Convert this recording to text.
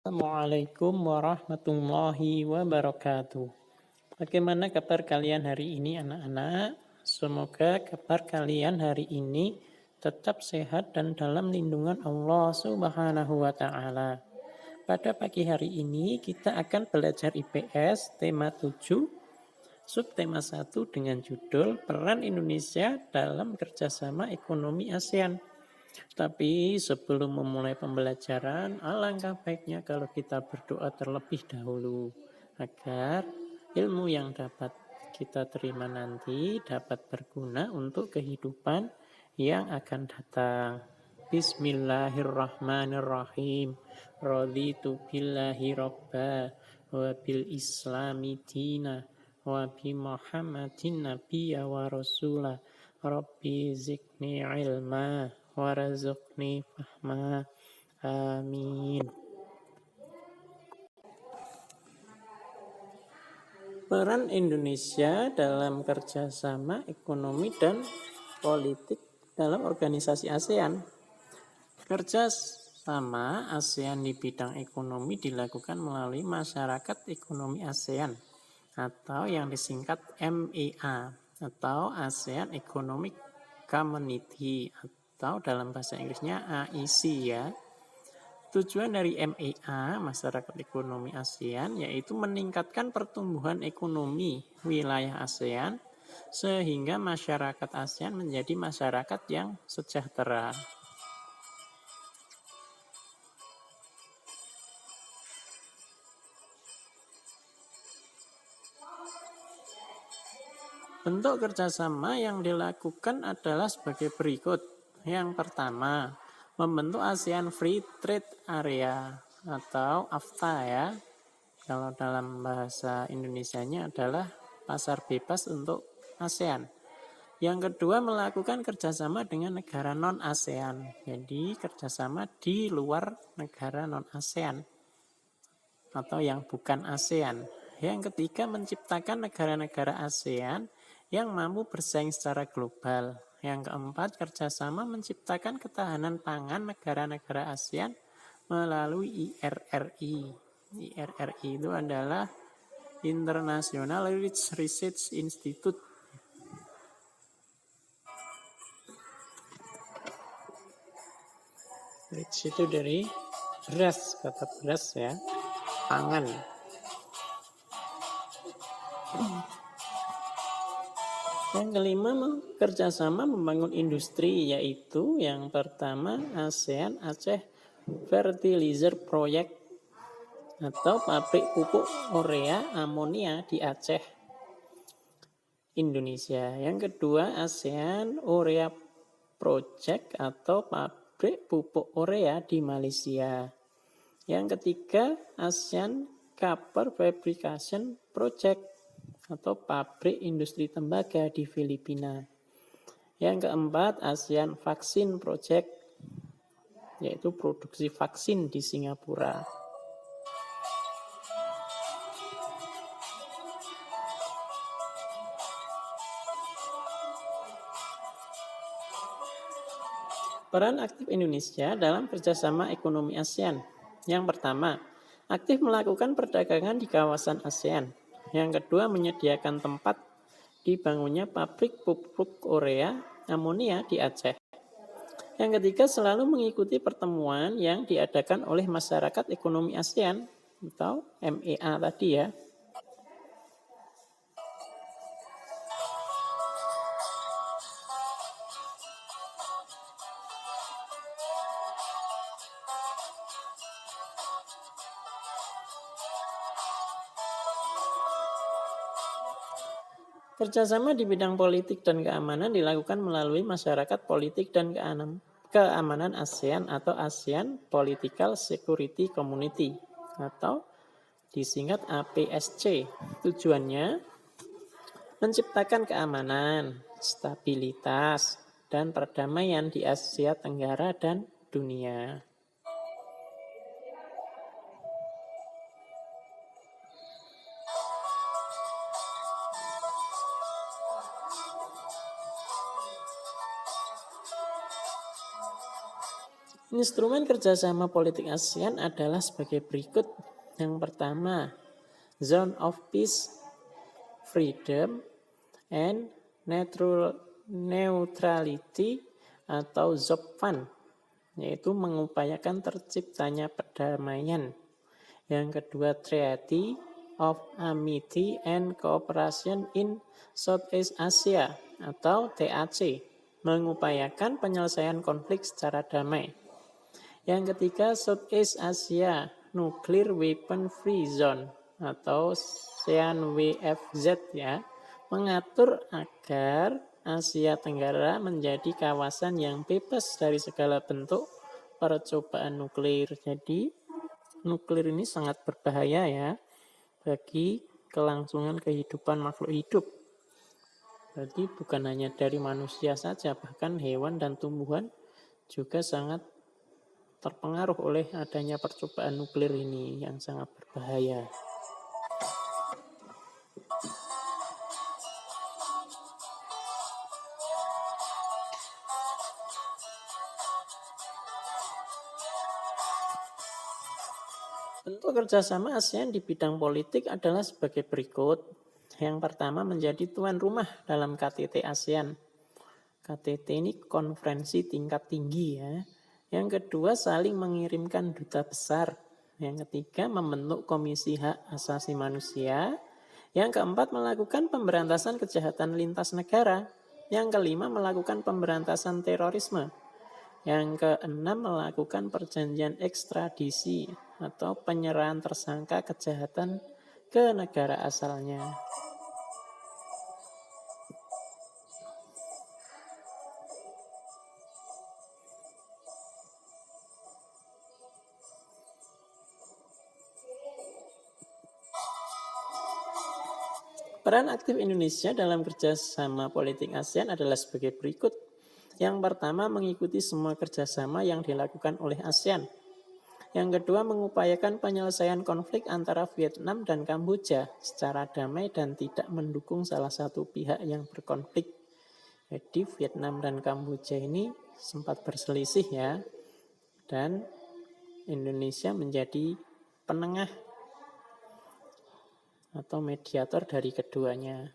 Assalamualaikum warahmatullahi wabarakatuh. Bagaimana kabar kalian hari ini anak-anak? Semoga kabar kalian hari ini tetap sehat dan dalam lindungan Allah Subhanahu wa taala. Pada pagi hari ini kita akan belajar IPS tema 7, subtema 1 dengan judul Peran Indonesia dalam Kerjasama Ekonomi ASEAN. Tapi sebelum memulai pembelajaran, alangkah baiknya kalau kita berdoa terlebih dahulu agar ilmu yang dapat kita terima nanti dapat berguna untuk kehidupan yang akan datang. Bismillahirrahmanirrahim. Raditu billahi robba wa bil islami dina wa bi Muhammadin nabiyya wa rasulah. Rabbi zikni ilma warzuqni fahma. Amin. Peran Indonesia dalam kerjasama ekonomi dan politik dalam organisasi ASEAN. Kerjasama ASEAN di bidang ekonomi dilakukan melalui Masyarakat Ekonomi ASEAN atau yang disingkat MEA atau ASEAN Economic Community atau dalam bahasa Inggrisnya AEC ya. Tujuan dari MEA, Masyarakat Ekonomi ASEAN, yaitu meningkatkan pertumbuhan ekonomi wilayah ASEAN sehingga masyarakat ASEAN menjadi masyarakat yang sejahtera. Bentuk kerjasama yang dilakukan adalah sebagai berikut. Yang pertama, membentuk ASEAN Free Trade Area atau AFTA ya. Kalau dalam bahasa Indonesianya adalah pasar bebas untuk ASEAN. Yang kedua, melakukan kerjasama dengan negara non-ASEAN. Jadi kerjasama di luar negara non-ASEAN atau yang bukan ASEAN. Yang ketiga, menciptakan negara-negara ASEAN yang mampu bersaing secara global. Yang keempat, kerjasama menciptakan ketahanan pangan negara-negara ASEAN melalui IRRI. IRRI itu adalah International Research Institute. Rich itu dari beras, kata beras ya, pangan. Yang kelima, kerjasama membangun industri, yaitu yang pertama ASEAN Aceh Fertilizer Project atau pabrik pupuk urea amonia di Aceh, Indonesia. Yang kedua, ASEAN Urea Project atau pabrik pupuk urea di Malaysia. Yang ketiga, ASEAN Copper Fabrication Project atau pabrik industri tembaga di Filipina. Yang keempat, ASEAN Vaccine Project, yaitu produksi vaksin di Singapura. Peran aktif Indonesia dalam kerjasama ekonomi ASEAN. Yang pertama, aktif melakukan perdagangan di kawasan ASEAN. Yang kedua, menyediakan tempat dibangunnya pabrik pupuk urea amonia di Aceh. Yang ketiga, selalu mengikuti pertemuan yang diadakan oleh Masyarakat Ekonomi ASEAN atau MEA tadi ya. Kerjasama di bidang politik dan keamanan dilakukan melalui Masyarakat Politik dan Keamanan ASEAN atau ASEAN Political Security Community atau disingkat APSC. Tujuannya menciptakan keamanan, stabilitas, dan perdamaian di Asia Tenggara dan dunia. Instrumen kerjasama politik ASEAN adalah sebagai berikut. Yang pertama, Zone of Peace, Freedom, and Neutrality atau ZOPFAN, yaitu mengupayakan terciptanya perdamaian. Yang kedua, Treaty of Amity and Cooperation in Southeast Asia atau TAC, mengupayakan penyelesaian konflik secara damai. Yang ketiga, Southeast Asia Nuclear Weapon Free Zone atau SEAN-WFZ ya, mengatur agar Asia Tenggara menjadi kawasan yang bebas dari segala bentuk percobaan nuklir. Jadi nuklir ini sangat berbahaya ya bagi kelangsungan kehidupan makhluk hidup. Berarti bukan hanya dari manusia saja, bahkan hewan dan tumbuhan juga sangat terpengaruh oleh adanya percobaan nuklir ini yang sangat berbahaya. Bentuk kerjasama ASEAN di bidang politik adalah sebagai berikut. Yang pertama, menjadi tuan rumah dalam KTT ASEAN. KTT ini konferensi tingkat tinggi ya. Yang kedua, saling mengirimkan duta besar. Yang ketiga, membentuk Komisi Hak Asasi Manusia. Yang keempat, melakukan pemberantasan kejahatan lintas negara. Yang kelima, melakukan pemberantasan terorisme. Yang keenam, melakukan perjanjian ekstradisi atau penyerahan tersangka kejahatan ke negara asalnya. Peran aktif Indonesia dalam kerjasama politik ASEAN adalah sebagai berikut. Yang pertama, mengikuti semua kerjasama yang dilakukan oleh ASEAN. Yang kedua, mengupayakan penyelesaian konflik antara Vietnam dan Kamboja secara damai dan tidak mendukung salah satu pihak yang berkonflik. Jadi Vietnam dan Kamboja ini sempat berselisih ya, dan Indonesia menjadi penengah atau mediator dari keduanya.